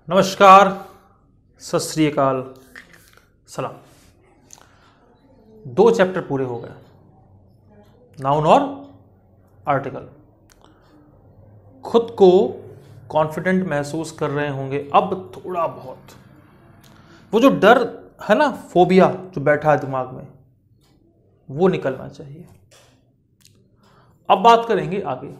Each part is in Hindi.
नमस्कार, सत श्री अकाल, सलाम। 2 चैप्टर पूरे हो गए, नाउन और आर्टिकल। खुद को कॉन्फिडेंट महसूस कर रहे होंगे अब थोड़ा बहुत। वो जो डर है ना, फोबिया जो बैठा है दिमाग में, वो निकलना चाहिए। अब बात करेंगे आगे,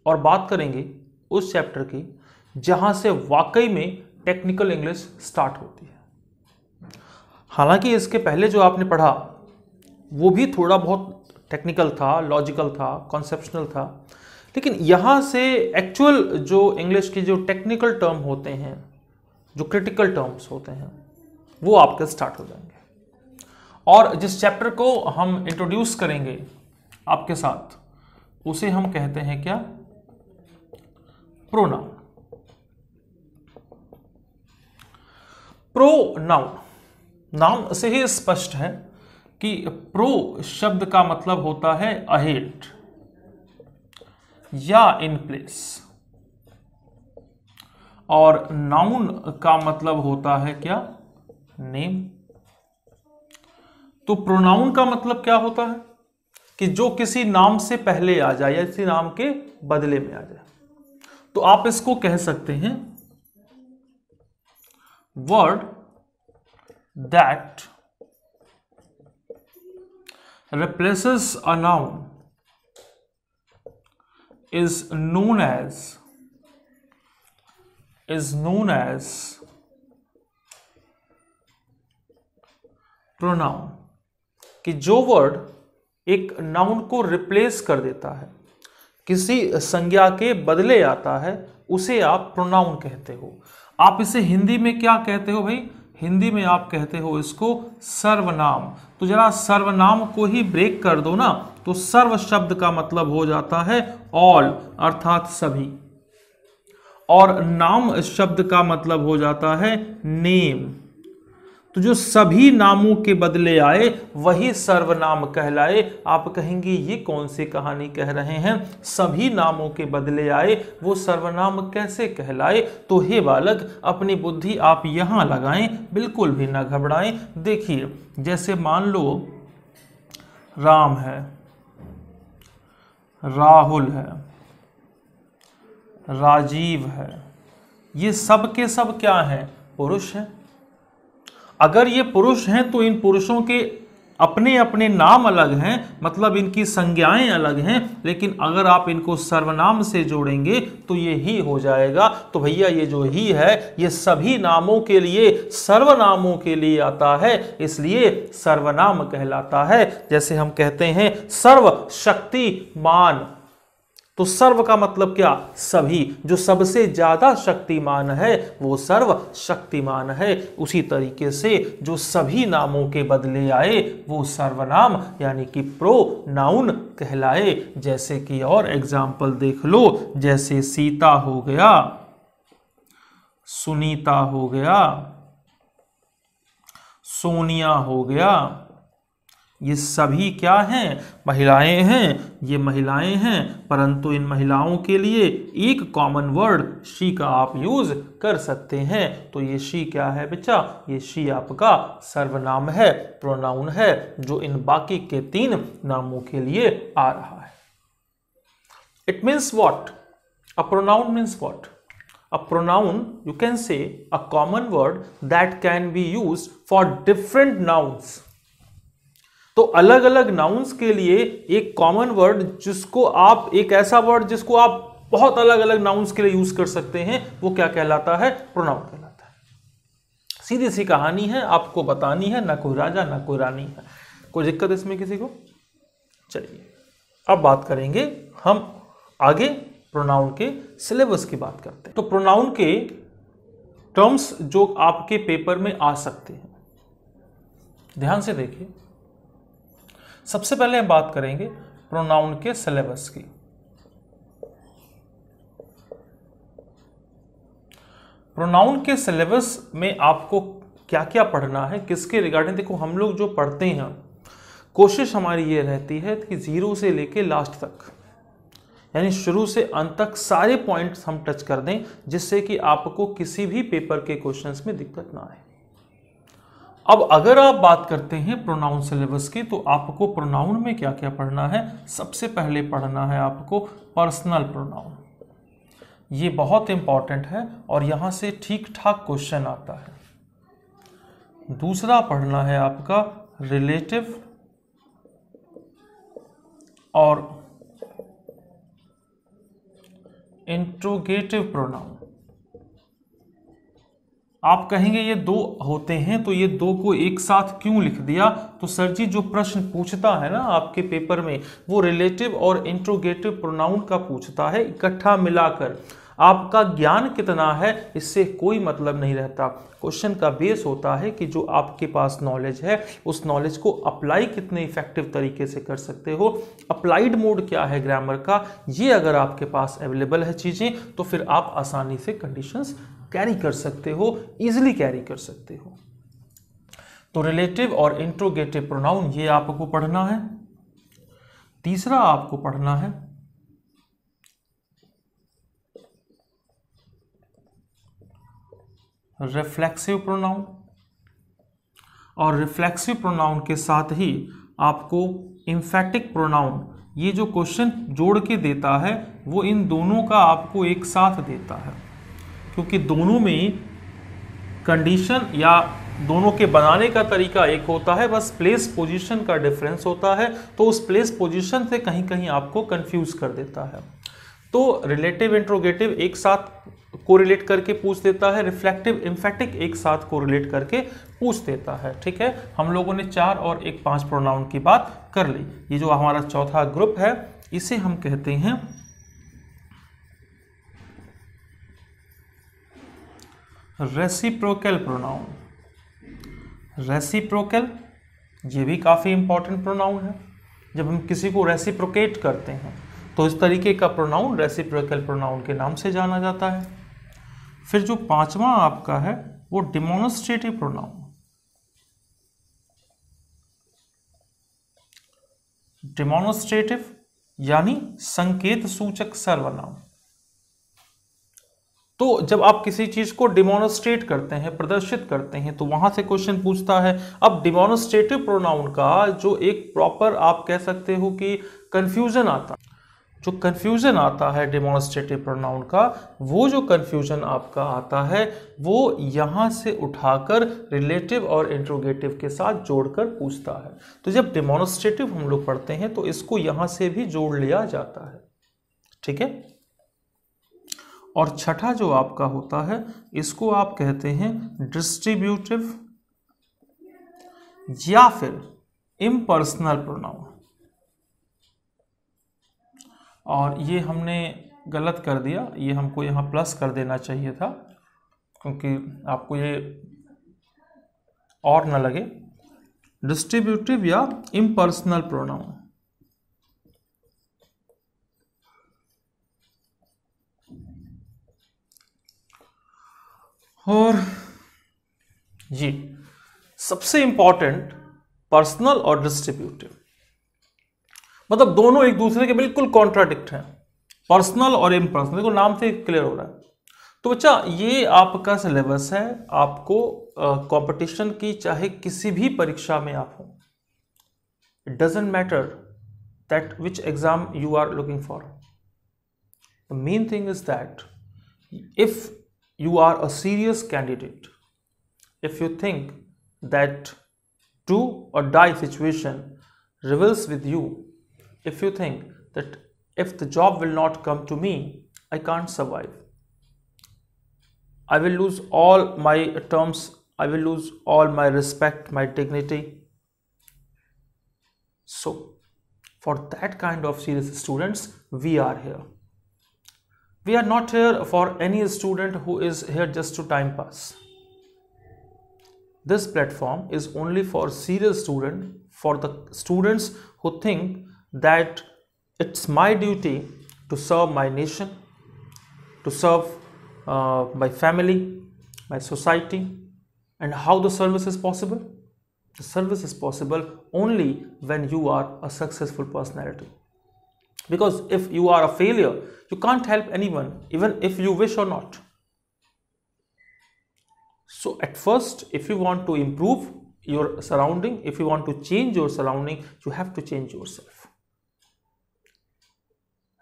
और बात करेंगे उस चैप्टर की जहां से वाकई में टेक्निकल इंग्लिश स्टार्ट होती है। हालांकि इसके पहले जो आपने पढ़ा वो भी थोड़ा बहुत टेक्निकल था, लॉजिकल था, कॉन्सेप्शनल था, लेकिन यहां से एक्चुअल जो इंग्लिश की जो टेक्निकल टर्म होते हैं, जो क्रिटिकल टर्म्स होते हैं, वो आपके स्टार्ट हो जाएंगे। और जिस चैप्टर को हम इंट्रोड्यूस करेंगे आपके साथ, उसे हम कहते हैं क्या? प्रोनाउन। प्रोनाउन, नाम से ही स्पष्ट है कि प्रो शब्द का मतलब होता है अहेड या इन प्लेस, और नाउन का मतलब होता है क्या? नेम। तो प्रोनाउन का मतलब क्या होता है? कि जो किसी नाम से पहले आ जाए या किसी नाम के बदले में आ जाए। तो आप इसको कह सकते हैं word that replaces a noun is known as pronoun। कि जो वर्ड एक नाउन को रिप्लेस कर देता है, किसी संज्ञा के बदले आता है, उसे आप प्रोनाउन कहते हो। आप इसे हिंदी में क्या कहते हो भाई? हिंदी में आप कहते हो इसको सर्वनाम। तो जरा सर्वनाम को ही ब्रेक कर दो ना, तो सर्व शब्द का मतलब हो जाता है ऑल, अर्थात सभी, और नाम शब्द का मतलब हो जाता है नेम। तो जो सभी नामों के बदले आए वही सर्वनाम कहलाए। आप कहेंगे ये कौन सी कहानी कह रहे हैं, सभी नामों के बदले आए वो सर्वनाम कैसे कहलाए? तो हे बालक, अपनी बुद्धि आप यहां लगाएं, बिल्कुल भी ना घबराएं। देखिए, जैसे मान लो राम है, राहुल है, राजीव है, ये सब के सब क्या हैं? पुरुष हैं। अगर ये पुरुष हैं तो इन पुरुषों के अपने अपने नाम अलग हैं, मतलब इनकी संज्ञाएं अलग हैं, लेकिन अगर आप इनको सर्वनाम से जोड़ेंगे तो ये ही हो जाएगा। तो भैया ये जो ही है ये सभी नामों के लिए, सर्वनामों के लिए आता है, इसलिए सर्वनाम कहलाता है। जैसे हम कहते हैं सर्वशक्तिमान, तो सर्व का मतलब क्या? सभी। जो सबसे ज्यादा शक्तिमान है वो सर्वशक्तिमान है। उसी तरीके से जो सभी नामों के बदले आए वो सर्वनाम यानी कि प्रोनाउन कहलाए। जैसे कि और एग्जाम्पल देख लो, जैसे सीता हो गया, सुनीता हो गया, सोनिया हो गया, ये सभी क्या हैं? महिलाएं हैं। ये महिलाएं हैं, परंतु इन महिलाओं के लिए एक कॉमन वर्ड शी का आप यूज कर सकते हैं। तो ये शी क्या है बच्चा? ये शी आपका सर्वनाम है, प्रोनाउन है, जो इन बाकी के 3 नामों के लिए आ रहा है। It means what? A pronoun means what? A pronoun, you can say, a common word that can be used for different nouns। तो अलग अलग नाउन्स के लिए एक कॉमन वर्ड, जिसको आप, एक ऐसा वर्ड जिसको आप बहुत अलग अलग नाउन्स के लिए यूज कर सकते हैं, वो क्या कहलाता है? प्रोनाउन कहलाता है। सीधी सी कहानी है, आपको बतानी है, ना कोई राजा ना कोई रानी है। कोई दिक्कत इसमें किसी को? चलिए अब बात करेंगे हम आगे, प्रोनाउन के सिलेबस की बात करते हैं। तो प्रोनाउन के टर्म्स जो आपके पेपर में आ सकते हैं, ध्यान से देखिए। सबसे पहले हम बात करेंगे प्रोनाउन के सिलेबस की। प्रोनाउन के सिलेबस में आपको क्या क्या पढ़ना है, किसके रिगार्डिंग? देखो, हम लोग जो पढ़ते हैं, कोशिश हमारी ये रहती है कि 0 से लेके लास्ट तक यानी शुरू से अंत तक सारे पॉइंट्स हम टच कर दें, जिससे कि आपको किसी भी पेपर के क्वेश्चंस में दिक्कत ना आए। अब अगर आप बात करते हैं प्रोनाउन सिलेबस की, तो आपको प्रोनाउन में क्या क्या पढ़ना है। सबसे पहले पढ़ना है आपको पर्सनल प्रोनाउन, ये बहुत इंपॉर्टेंट है और यहां से ठीक ठाक क्वेश्चन आता है। दूसरा पढ़ना है आपका रिलेटिव और इंट्रोगेटिव प्रोनाउन। आप कहेंगे ये दो होते हैं, तो ये दो को एक साथ क्यों लिख दिया। तो सर जी जो प्रश्न पूछता है ना आपके पेपर में, वो रिलेटिव और इंट्रोगेटिव प्रोनाउन का पूछता है इकट्ठा मिलाकर। आपका ज्ञान कितना है इससे कोई मतलब नहीं रहता। क्वेश्चन का बेस होता है कि जो आपके पास नॉलेज है, उस नॉलेज को अप्लाई कितने इफेक्टिव तरीके से कर सकते हो। अप्लाइड मोड क्या है ग्रामर का, ये अगर आपके पास अवेलेबल है चीजें, तो फिर आप आसानी से कंडीशंस कैरी कर सकते हो, इजिली कैरी कर सकते हो। तो रिलेटिव और इंट्रोगेटिव प्रोनाउन ये आपको पढ़ना है। तीसरा आपको पढ़ना है रिफ्लेक्सिव प्रोनाउन, और रिफ्लेक्सिव प्रोनाउन के साथ ही आपको एम्फेटिक प्रोनाउन। ये जो क्वेश्चन जोड़ के देता है वो इन दोनों का आपको एक साथ देता है, क्योंकि दोनों में कंडीशन या दोनों के बनाने का तरीका एक होता है, बस प्लेस पोजीशन का डिफरेंस होता है। तो उस प्लेस पोजीशन से कहीं कहीं आपको कंफ्यूज कर देता है। तो रिलेटिव इंट्रोगेटिव एक साथ कोरिलेट करके पूछ देता है, रिफ्लेक्टिव एम्फेटिक एक साथ कोरिलेट करके पूछ देता है। ठीक है, हम लोगों ने 4 और 1 5 प्रोनाउन की बात कर ली। ये जो हमारा चौथा ग्रुप है, इसे हम कहते हैं रेसिप्रोकल प्रोनाउन। रेसिप्रोकल ये भी काफी इंपॉर्टेंट प्रोनाउन है। जब हम किसी को रेसिप्रोकेट करते हैं तो इस तरीके का प्रोनाउन रेसिप्रोकल प्रोनाउन के नाम से जाना जाता है। फिर जो पांचवा आपका है वो डिमॉन्स्ट्रेटिव प्रोनाउन। डिमॉन्स्ट्रेटिव यानी संकेत सूचक सर्वनाम। तो जब आप किसी चीज को डिमॉन्स्ट्रेट करते हैं, प्रदर्शित करते हैं, तो वहां से क्वेश्चन पूछता है। अब डिमॉन्स्ट्रेटिव प्रोनाउन का जो एक प्रॉपर आप कह सकते हो कि कंफ्यूजन आता, जो कंफ्यूजन आता है डिमॉन्स्ट्रेटिव प्रोनाउन का, वो जो कंफ्यूजन आपका आता है वो यहां से उठाकर रिलेटिव और इंट्रोगेटिव के साथ जोड़कर पूछता है। तो जब डिमॉन्स्ट्रेटिव हम लोग पढ़ते हैं तो इसको यहां से भी जोड़ लिया जाता है। ठीक है, और छठा जो आपका होता है इसको आप कहते हैं डिस्ट्रीब्यूटिव या फिर इम्पर्सनल प्रोनाउन। और ये हमने गलत कर दिया, ये हमको यहाँ प्लस कर देना चाहिए था, क्योंकि आपको ये और न लगे। डिस्ट्रीब्यूटिव या इम्पर्सनल प्रोनाउन। और ये सबसे इंपॉर्टेंट पर्सनल और डिस्ट्रीब्यूटिव, मतलब दोनों एक दूसरे के बिल्कुल कॉन्ट्राडिक्ट हैं। पर्सनल और इम्पर्सनल, देखो नाम से क्लियर हो रहा है। तो बच्चा ये आपका सिलेबस है, आपको कंपटीशन की चाहे किसी भी परीक्षा में आप हो, it doesn't matter that which exam you are looking for. The main thing is that if you are a serious candidate, if you think that do or die situation reveals with you, if you think that if the job will not come to me, I can't survive, I will lose all my terms, I will lose all my respect, my dignity. So for that kind of serious students, we are here. We are not here for any student who is here just to time pass. This platform is only for serious students, for the students who think that it's my duty to serve my nation, to serve my family, my society. And how the service is possible? The service is possible only when you are a successful personality. Because if you are a failure, you can't help anyone, even if you wish or not. So at first, if you want to improve your surrounding, if you want to change your surrounding, you have to change yourself.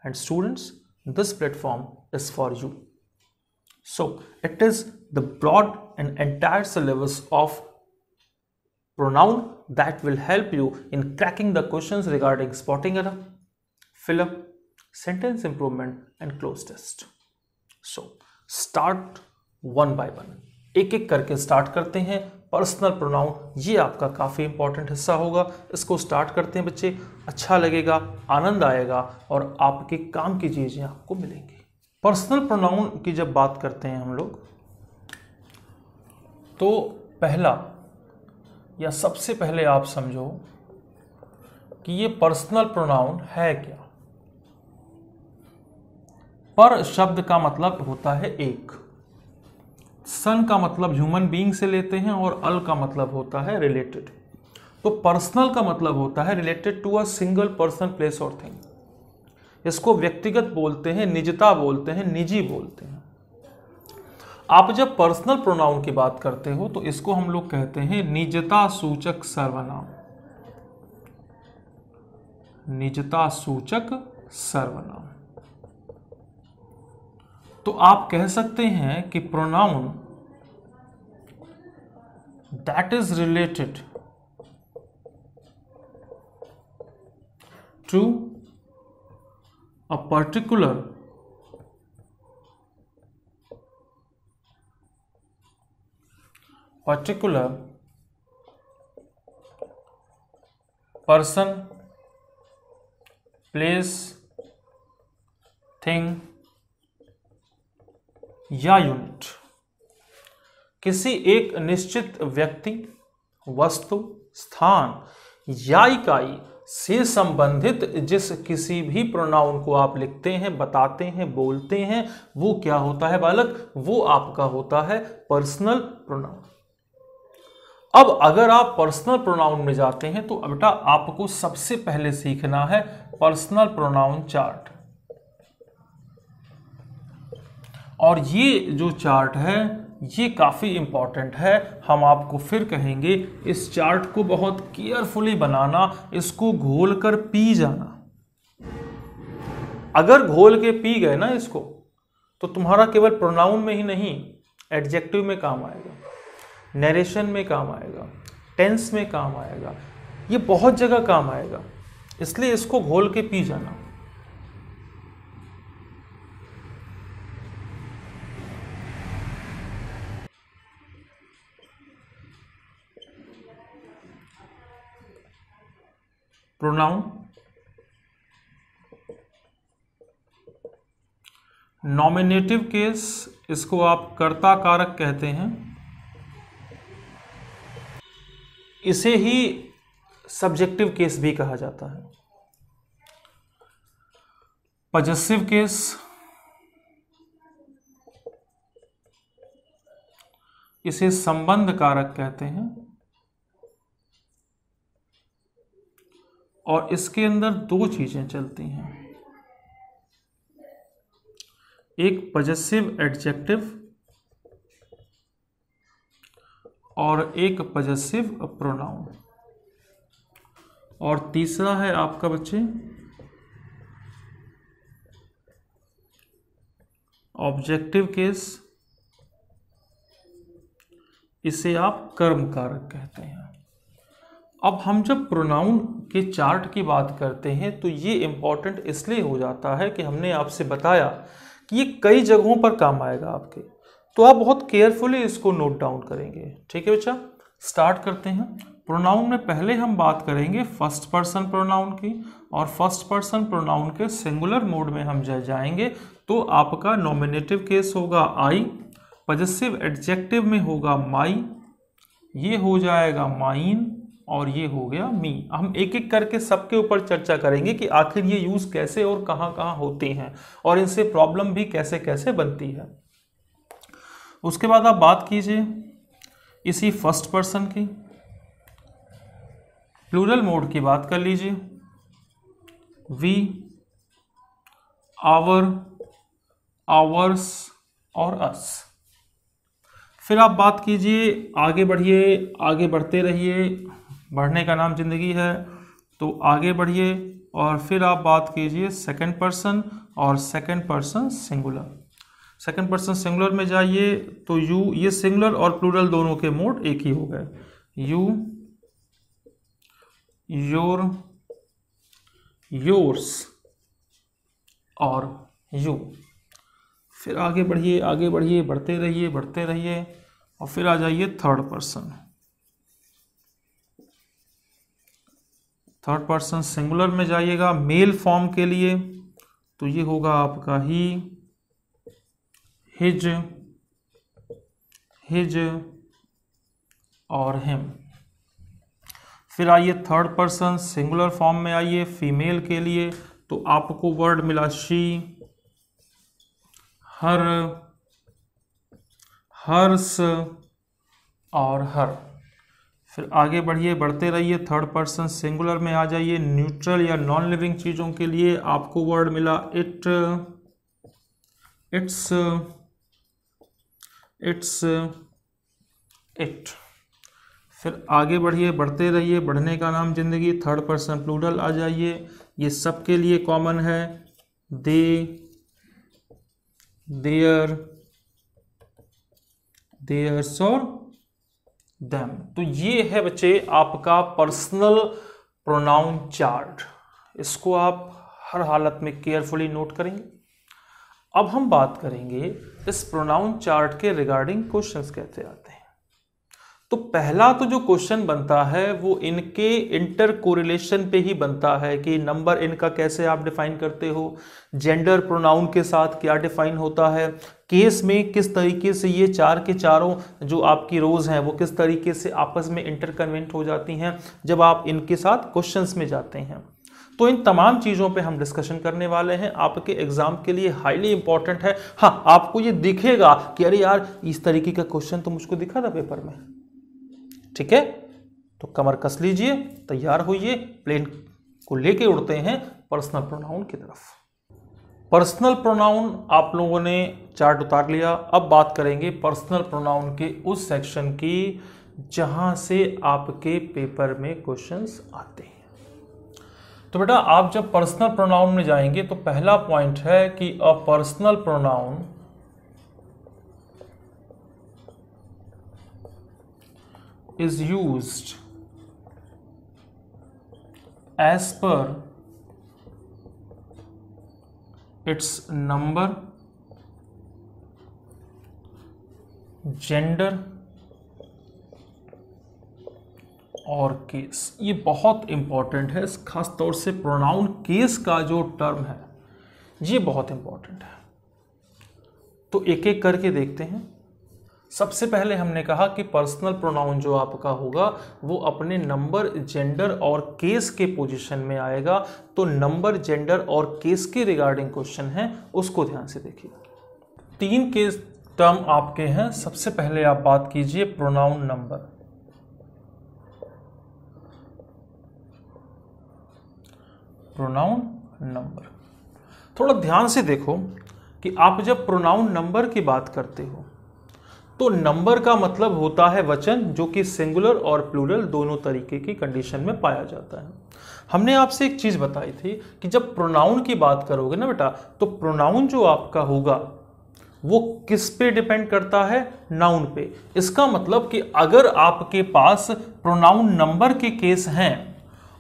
And students, this platform is for you. So it is the broad and entire syllabus of pronoun that will help you in cracking the questions regarding spotting error, filler, sentence improvement and close test. So start one by one, एक एक करके स्टार्ट करते हैं। पर्सनल प्रोनाउन, ये आपका काफ़ी इंपॉर्टेंट हिस्सा होगा। इसको स्टार्ट करते हैं बच्चे, अच्छा लगेगा, आनंद आएगा और आपके काम की चीज़ें आपको मिलेंगी। पर्सनल प्रोनाउन की जब बात करते हैं हम लोग, तो पहला या सबसे पहले आप समझो कि ये पर्सनल प्रोनाउन है क्या। पर शब्द का मतलब होता है एक, सन का मतलब ह्यूमन बीइंग से लेते हैं और अल का मतलब होता है रिलेटेड। तो पर्सनल का मतलब होता है related to a single person, place और थिंग। इसको व्यक्तिगत बोलते हैं, निजता बोलते हैं, निजी बोलते हैं। आप जब पर्सनल प्रोनाउन की बात करते हो तो इसको हम लोग कहते हैं निजता सूचक सर्वनाम। निजता सूचक सर्वनाम। तो आप कह सकते हैं कि pronoun that is related to a particular person, place, thing या यूनिट, किसी एक निश्चित व्यक्ति, वस्तु, स्थान या इकाई से संबंधित जिस किसी भी प्रोनाउन को आप लिखते हैं, बताते हैं, बोलते हैं, वो क्या होता है बालक? वो आपका होता है पर्सनल प्रोनाउन। अब अगर आप पर्सनल प्रोनाउन में जाते हैं तो बेटा आपको सबसे पहले सीखना है पर्सनल प्रोनाउन चार्ट। और ये जो चार्ट है ये काफ़ी इम्पॉर्टेंट है, हम आपको फिर कहेंगे इस चार्ट को बहुत केयरफुली बनाना, इसको घोल कर पी जाना। अगर घोल के पी गए ना इसको, तो तुम्हारा केवल प्रोनाउन में ही नहीं, एडजेक्टिव में काम आएगा, नरेशन में काम आएगा, टेंस में काम आएगा, ये बहुत जगह काम आएगा। इसलिए इसको घोल के पी जाना। प्रोनाउन, नॉमिनेटिव केस, इसको आप कर्ता कारक कहते हैं, इसे ही सब्जेक्टिव केस भी कहा जाता है। पजेसिव केस, इसे संबंध कारक कहते हैं। और इसके अंदर दो चीजें चलती हैं, एक पजेसिव एडजेक्टिव और एक पजेसिव प्रोनाउन, और तीसरा है आपका बच्चे ऑब्जेक्टिव केस, इसे आप कर्म कारक कहते हैं। अब हम जब प्रोनाउन के चार्ट की बात करते हैं तो ये इंपॉर्टेंट इसलिए हो जाता है कि हमने आपसे बताया कि ये कई जगहों पर काम आएगा आपके, तो आप बहुत केयरफुली इसको नोट डाउन करेंगे। ठीक है बच्चा, स्टार्ट करते हैं। प्रोनाउन में पहले हम बात करेंगे फर्स्ट पर्सन प्रोनाउन की, और फर्स्ट पर्सन प्रोनाउन के सिंगुलर मोड में हम जाएंगे तो आपका नॉमिनेटिव केस होगा आई, पजेसिव एडजेक्टिव में होगा माई, ये हो जाएगा माइन, और ये हो गया मी। हम एक एक करके सबके ऊपर चर्चा करेंगे कि आखिर ये यूज़ कैसे और कहाँ कहाँ होती हैं और इनसे प्रॉब्लम भी कैसे कैसे बनती है। उसके बाद आप बात कीजिए इसी फर्स्ट पर्सन की, प्लूरल मोड की बात कर लीजिए, वी, आवर, आवर्स और अस। फिर आप बात कीजिए, आगे बढ़िए, आगे बढ़ते रहिए, बढ़ने का नाम जिंदगी है, तो आगे बढ़िए और फिर आप बात कीजिए सेकंड पर्सन और second person singular. Second person singular में जाइए तो यू, ये सिंगुलर और प्लूरल दोनों के मोड एक ही हो गए, यू, योर, योर्स और यू। फिर आगे बढ़िए, आगे बढ़िए, बढ़ते रहिए, बढ़ते रहिए और फिर आ जाइए third person. Third person singular में जाइएगा मेल फॉर्म के लिए तो ये होगा आपका ही, हिज, हिज और हिम। फिर आइए थर्ड पर्सन सिंगुलर फॉर्म में आइए फीमेल के लिए तो आपको वर्ड मिला शी, हर, हर्ष और हर। फिर आगे बढ़िए, बढ़ते रहिए, थर्ड पर्सन सिंगुलर में आ जाइए न्यूट्रल या नॉन लिविंग चीज़ों के लिए आपको वर्ड मिला इट, इट्स, इट्स, इट। फिर आगे बढ़िए, बढ़ते रहिए, बढ़ने का नाम जिंदगी, थर्ड पर्सन प्लूरल आ जाइए, ये सबके लिए कॉमन है, दे, देयर, देयर्स और देम। तो ये है बच्चे आपका पर्सनल प्रोनाउन चार्ट, इसको आप हर हालत में केयरफुली नोट करेंगे। अब हम बात करेंगे इस प्रोनाउन चार्ट के रिगार्डिंग क्वेश्चंस कैसे आते हैं। तो पहला तो जो क्वेश्चन बनता है वो इनके इंटर कोरिलेशन पे ही बनता है कि नंबर इनका कैसे आप डिफाइन करते हो, जेंडर प्रोनाउन के साथ क्या डिफाइन होता है, केस में किस तरीके से ये चार के चारों जो आपकी रोज हैं वो किस तरीके से आपस में इंटरकन्वेंट हो जाती हैं जब आप इनके साथ क्वेश्चंस में जाते हैं। तो इन तमाम चीज़ों पे हम डिस्कशन करने वाले हैं, आपके एग्जाम के लिए हाईली इंपॉर्टेंट है। हाँ, आपको ये दिखेगा कि अरे यार इस तरीके का क्वेश्चन तो मुझको दिखा था पेपर में, ठीक है, तो कमर कस लीजिए, तैयार होइए, प्लेन को लेके उड़ते हैं पर्सनल प्रोनाउन की तरफ। पर्सनल प्रोनाउन आप लोगों ने चार्ट उतार लिया, अब बात करेंगे पर्सनल प्रोनाउन के उस सेक्शन की जहां से आपके पेपर में क्वेश्चंस आते हैं। तो बेटा आप जब पर्सनल प्रोनाउन में जाएंगे तो पहला पॉइंट है कि a personal pronoun is used as per its number, gender और केस। ये बहुत इंपॉर्टेंट है, खास तौर से प्रोनाउन केस का जो टर्म है ये बहुत इंपॉर्टेंट है। तो एक एक करके देखते हैं। सबसे पहले हमने कहा कि पर्सनल प्रोनाउन जो आपका होगा वो अपने नंबर, जेंडर और केस के पोजीशन में आएगा। तो नंबर, जेंडर और केस के रिगार्डिंग क्वेश्चन है, उसको ध्यान से देखिए। तीन केस टर्म आपके हैं। सबसे पहले आप बात कीजिए प्रोनाउन नंबर। प्रोनाउन नंबर, थोड़ा ध्यान से देखो कि आप जब प्रोनाउन नंबर की बात करते हो तो नंबर का मतलब होता है वचन, जो कि सिंगुलर और प्लूरल दोनों तरीके की कंडीशन में पाया जाता है। हमने आपसे एक चीज बताई थी कि जब प्रोनाउन की बात करोगे ना बेटा, तो प्रोनाउन जो आपका होगा वो किस पे डिपेंड करता है, नाउन पे। इसका मतलब कि अगर आपके पास प्रोनाउन नंबर के केस हैं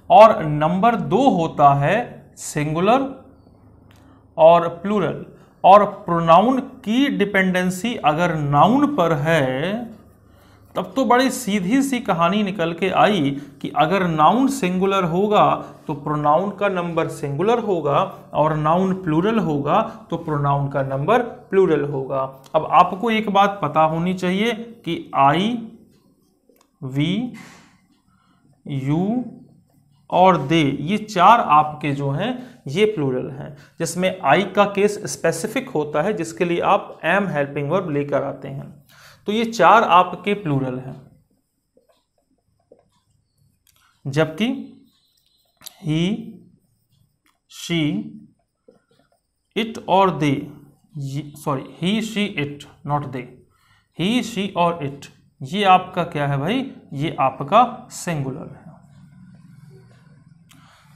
और नंबर दो होता है सिंगुलर और प्लूरल, और प्रोनाउन की डिपेंडेंसी अगर नाउन पर है, तब तो बड़ी सीधी सी कहानी निकल के आई कि अगर नाउन सिंगुलर होगा तो प्रोनाउन का नंबर सिंगुलर होगा और नाउन प्लूरल होगा तो प्रोनाउन का नंबर प्लूरल होगा। अब आपको एक बात पता होनी चाहिए कि आई, वी, यू और दे, ये चार आपके जो हैं ये प्लूरल हैं, जिसमें आई का केस स्पेसिफिक होता है जिसके लिए आप एम हेल्पिंग वर्ब लेकर आते हैं। तो ये चार आपके प्लूरल हैं, जबकि ही, she, it or they, sorry he she it, not they, he she or it, ये आपका क्या है भाई, ये आपका सिंगुलर है।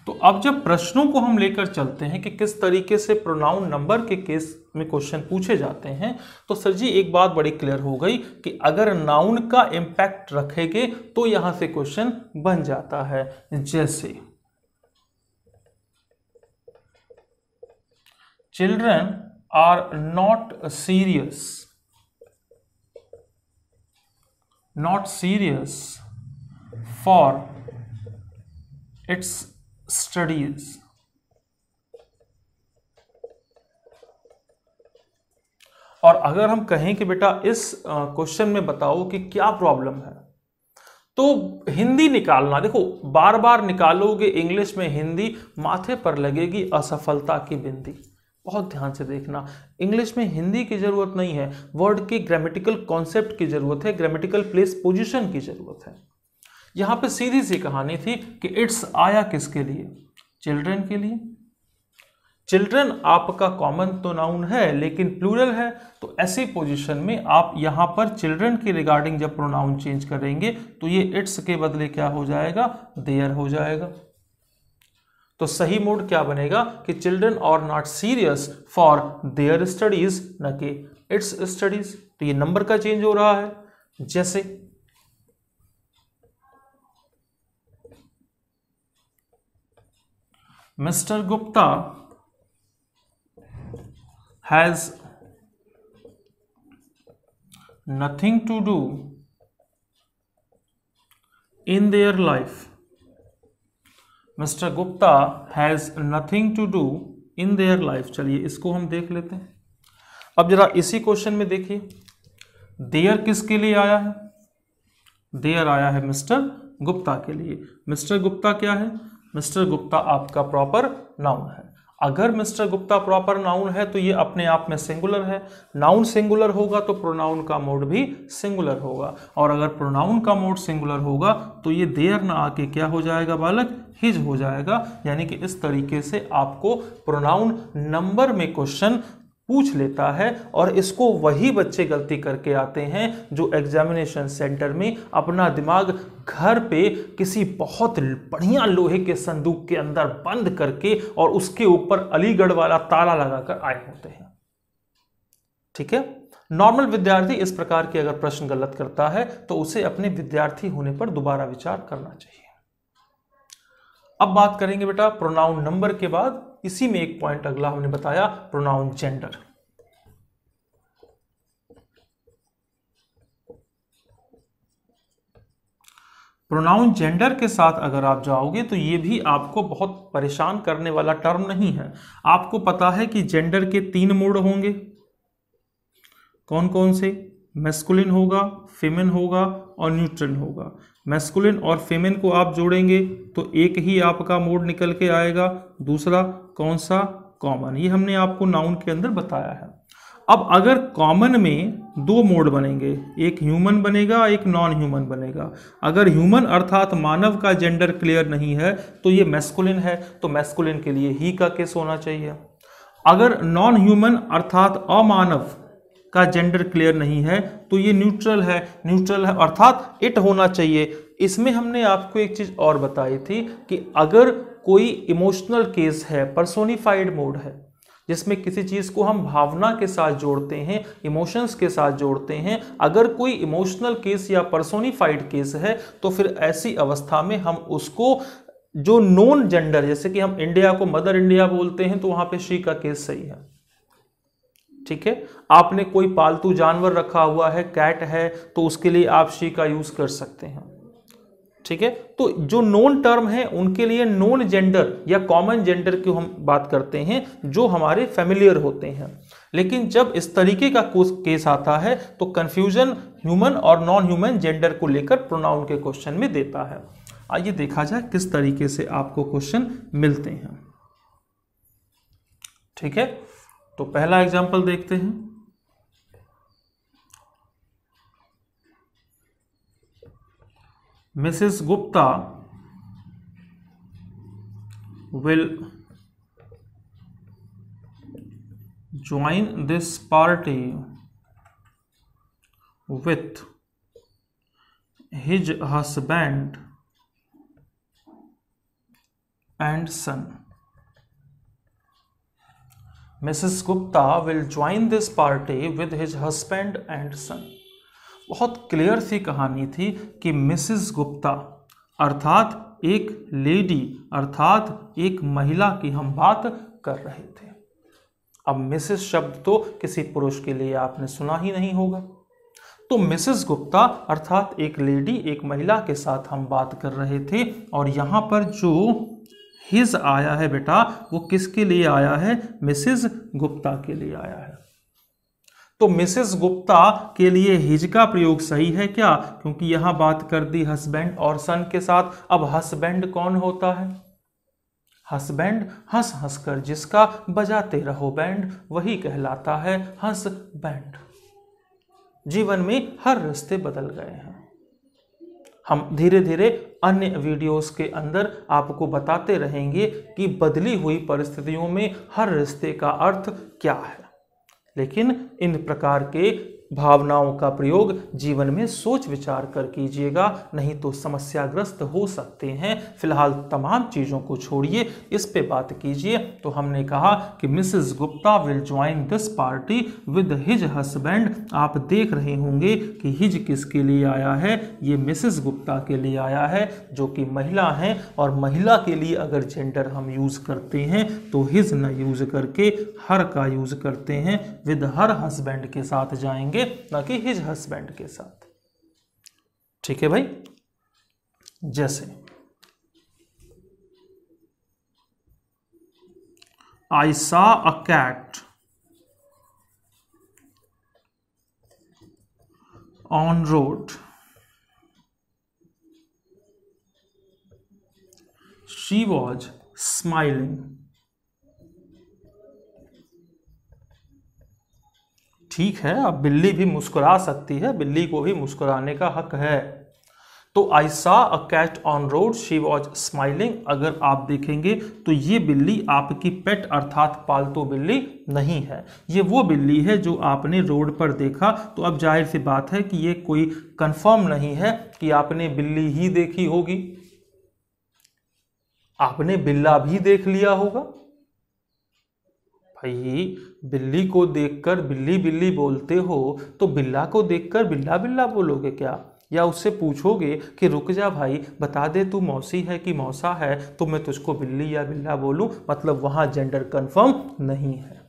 तो अब जब प्रश्नों को हम लेकर चलते हैं कि किस तरीके से प्रोनाउन नंबर के केस में क्वेश्चन पूछे जाते हैं, तो सर जी एक बात बड़ी क्लियर हो गई कि अगर नाउन का इंपैक्ट रखेंगे तो यहां से क्वेश्चन बन जाता है। जैसे children are not serious for its studies. और अगर हम कहें कि बेटा इस क्वेश्चन में बताओ कि क्या प्रॉब्लम है, तो हिंदी निकालना, देखो बार बार निकालोगे इंग्लिश में हिंदी, माथे पर लगेगी असफलता की बिंदी। बहुत ध्यान से देखना, इंग्लिश में हिंदी की जरूरत नहीं है, वर्ड के ग्रामेटिकल कॉन्सेप्ट की जरूरत है, ग्रामेटिकल प्लेस पोजीशन की जरूरत है। यहां पे सीधी सी कहानी थी कि इट्स आया किसके लिए, चिल्ड्रन के लिए। चिल्ड्रन आपका कॉमन तो नाउन है लेकिन प्लूरल है, तो ऐसी पोजीशन में आप यहां पर चिल्ड्रन के रिगार्डिंग जब प्रोनाउन चेंज करेंगे तो ये इट्स के बदले क्या हो जाएगा, देयर हो जाएगा। तो सही मोड क्या बनेगा कि children are not serious for their studies, न कि इट्स स्टडीज। तो ये नंबर का चेंज हो रहा है। जैसे mister Gupta has nothing to do in their life. Mr. Gupta has nothing to do in their life। चलिए इसको हम देख लेते हैं। अब जरा इसी क्वेश्चन में देखिए, देयर किसके लिए आया है, देयर आया है मिस्टर गुप्ता के लिए। मिस्टर गुप्ता क्या है, मिस्टर गुप्ता आपका प्रॉपर नाउन है। अगर मिस्टर गुप्ता प्रॉपर नाउन है तो ये अपने आप में सिंगुलर है, नाउन सिंगुलर होगा तो प्रोनाउन का मोड भी सिंगुलर होगा, और अगर प्रोनाउन का मोड सिंगुलर होगा तो ये देयर ना आके क्या हो जाएगा बालक, हिज हो जाएगा। यानी कि इस तरीके से आपको प्रोनाउन नंबर में क्वेश्चन पूछ लेता है, और इसको वही बच्चे गलती करके आते हैं जो एग्जामिनेशन सेंटर में अपना दिमाग घर पे किसी बहुत बढ़िया लोहे के संदूक के अंदर बंद करके और उसके ऊपर अलीगढ़ वाला ताला लगाकर आए होते हैं। ठीक है, नॉर्मल विद्यार्थी इस प्रकार के अगर प्रश्न गलत करता है तो उसे अपने विद्यार्थी होने पर दोबारा विचार करना चाहिए। अब बात करेंगे बेटा प्रोनाउन नंबर के बाद, इसी में एक पॉइंट अगला हमने बताया प्रोनाउन जेंडर। प्रोनाउन जेंडर के साथ अगर आप जाओगे तो ये भी आपको बहुत परेशान करने वाला टर्म नहीं है। आपको पता है कि जेंडर के 3 मोड होंगे, कौन कौन से, मैस्कुलिन होगा, फेमिन होगा और न्यूट्रल होगा। मैस्कुलिन और फेमिन को आप जोड़ेंगे तो एक ही आपका मोड निकल के आएगा, दूसरा कौन सा, कॉमन। ये हमने आपको नाउन के अंदर बताया है। अब अगर कॉमन में 2 मोड बनेंगे, एक ह्यूमन बनेगा, एक नॉन ह्यूमन बनेगा। अगर ह्यूमन अर्थात मानव का जेंडर क्लियर नहीं है तो ये मैस्कुलिन है, तो मैस्कुलिन के लिए ही का केस होना चाहिए। अगर नॉन ह्यूमन अर्थात अमानव का जेंडर क्लियर नहीं है तो ये न्यूट्रल है, न्यूट्रल है अर्थात इट होना चाहिए। इसमें हमने आपको एक चीज और बताई थी कि अगर कोई इमोशनल केस है, पर्सोनिफाइड मोड है, जिसमें किसी चीज को हम भावना के साथ जोड़ते हैं, इमोशंस के साथ जोड़ते हैं, अगर कोई इमोशनल केस या पर्सोनिफाइड केस है तो फिर ऐसी अवस्था में हम उसको जो नॉन जेंडर, जैसे कि हम इंडिया को मदर इंडिया बोलते हैं तो वहां पे शी का केस सही है। ठीक है, आपने कोई पालतू जानवर रखा हुआ है, कैट है, तो उसके लिए आप शी का यूज कर सकते हैं। ठीक है, तो जो नॉन टर्म है उनके लिए नॉन जेंडर या कॉमन जेंडर की हम बात करते हैं जो हमारे फैमिलियर होते हैं। लेकिन जब इस तरीके का केस आता है तो कंफ्यूजन ह्यूमन और नॉन ह्यूमन जेंडर को लेकर प्रोनाउन के क्वेश्चन में देता है। आइए देखा जाए किस तरीके से आपको क्वेश्चन मिलते हैं। ठीक है, तो पहला एग्जांपल देखते हैं। Mrs Gupta will join this party with his husband and son. Mrs Gupta will join this party with his husband and son. बहुत क्लियर सी कहानी थी कि मिसेस गुप्ता अर्थात एक लेडी, अर्थात एक महिला की हम बात कर रहे थे। अब मिसेस शब्द तो किसी पुरुष के लिए आपने सुना ही नहीं होगा, तो मिसेस गुप्ता अर्थात एक लेडी, एक महिला के साथ हम बात कर रहे थे। और यहां पर जो हिज आया है बेटा, वो किसके लिए आया है? मिसेस गुप्ता के लिए आया है। तो मिसेस गुप्ता के लिए हिज का प्रयोग सही है क्या? क्योंकि यहां बात कर दी हस्बैंड और सन के साथ। अब हस्बैंड कौन होता है? हस्बैंड हंस हंस कर जिसका बजाते रहो बैंड, वही कहलाता है हस्बैंड। जीवन में हर रिश्ते बदल गए हैं। हम धीरे धीरे अन्य वीडियोस के अंदर आपको बताते रहेंगे कि बदली हुई परिस्थितियों में हर रिश्ते का अर्थ क्या है। लेकिन इन प्रकार के भावनाओं का प्रयोग जीवन में सोच विचार कर कीजिएगा, नहीं तो समस्याग्रस्त हो सकते हैं। फिलहाल तमाम चीज़ों को छोड़िए, इस पे बात कीजिए। तो हमने कहा कि Mrs Gupta will join this party with his husband. आप देख रहे होंगे कि हिज किसके लिए आया है? ये मिसेस गुप्ता के लिए आया है, जो कि महिला हैं। और महिला के लिए अगर जेंडर हम यूज करते हैं तो हिज न यूज करके हर का यूज करते हैं। विद हर हस्बैंड के साथ जाएंगे, ना कि हिज हस्बैंड के साथ। ठीक है भाई। जैसे I saw a cat on road, she was smiling. ठीक है, अब बिल्ली भी मुस्कुरा सकती है, बिल्ली को भी मुस्कुराने का हक है। तो I saw a cat on road, she was smiling. अगर आप देखेंगे तो ये बिल्ली आपकी पेट अर्थात पालतू बिल्ली नहीं है, ये वो बिल्ली है जो आपने रोड पर देखा। तो अब जाहिर सी बात है कि ये कोई कंफर्म नहीं है कि आपने बिल्ली ही देखी होगी, आपने बिल्ला भी देख लिया होगा। भाई बिल्ली को देखकर बिल्ली बिल्ली बोलते हो तो बिल्ला को देखकर बिल्ला बिल्ला बोलोगे क्या? या उससे पूछोगे कि रुक जा भाई, बता दे तू मौसी है कि मौसा है, तो मैं तुझको बिल्ली या बिल्ला बोलूं? मतलब वहां जेंडर कंफर्म नहीं है।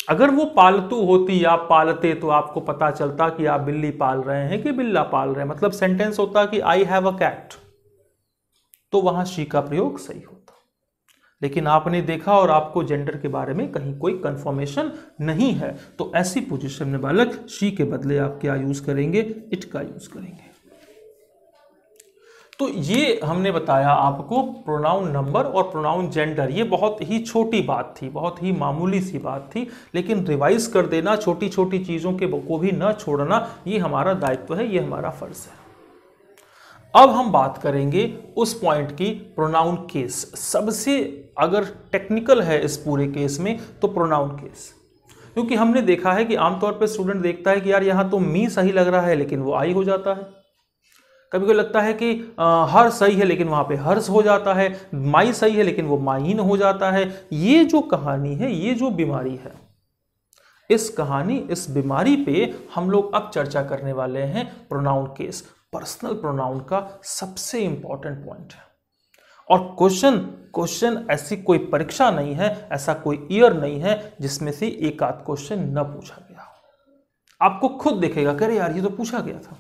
अगर वो पालतू होती, आप पालते, तो आपको पता चलता कि आप बिल्ली पाल रहे हैं कि बिल्ला पाल रहे हैं। मतलब सेंटेंस होता कि आई हैव अ कैट, तो वहां शी का प्रयोग सही होता। लेकिन आपने देखा और आपको जेंडर के बारे में कहीं कोई कंफर्मेशन नहीं है, तो ऐसी पोजीशन में बालक शी के बदले आप क्या यूज करेंगे? इट का यूज करेंगे। तो ये हमने बताया आपको प्रोनाउन नंबर और प्रोनाउन जेंडर। ये बहुत ही छोटी बात थी, बहुत ही मामूली सी बात थी, लेकिन रिवाइज कर देना, छोटी छोटी चीजों के को भी न छोड़ना, ये हमारा दायित्व है, ये हमारा फर्ज है। अब हम बात करेंगे उस पॉइंट की, प्रोनाउन केस। सबसे अगर टेक्निकल है इस पूरे केस में तो प्रोनाउन केस, क्योंकि हमने देखा है कि आमतौर पर स्टूडेंट देखता है कि यार यहाँ तो मी सही लग रहा है लेकिन वो आई हो जाता है। कभी कभी लगता है कि हर सही है लेकिन वहाँ पे हर्ष हो जाता है, माई सही है लेकिन वो माइन हो जाता है। ये जो कहानी है, ये जो बीमारी है, इस कहानी, इस बीमारी पे हम लोग अब चर्चा करने वाले हैं प्रोनाउन केस। पर्सनल प्रोनाउन का सबसे इंपॉर्टेंट पॉइंट है। और क्वेश्चन ऐसी कोई परीक्षा नहीं है, ऐसा कोई ईयर नहीं है जिसमें से एक आध क्वेश्चन न पूछा गया हो। आपको खुद देखेगा कि अरे यार ये तो पूछा गया था।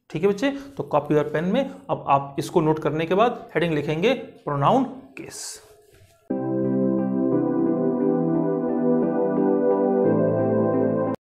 ठीक है बच्चे, तो कॉपी और पेन में अब आप इसको नोट करने के बाद हेडिंग लिखेंगे प्रोनाउन केस।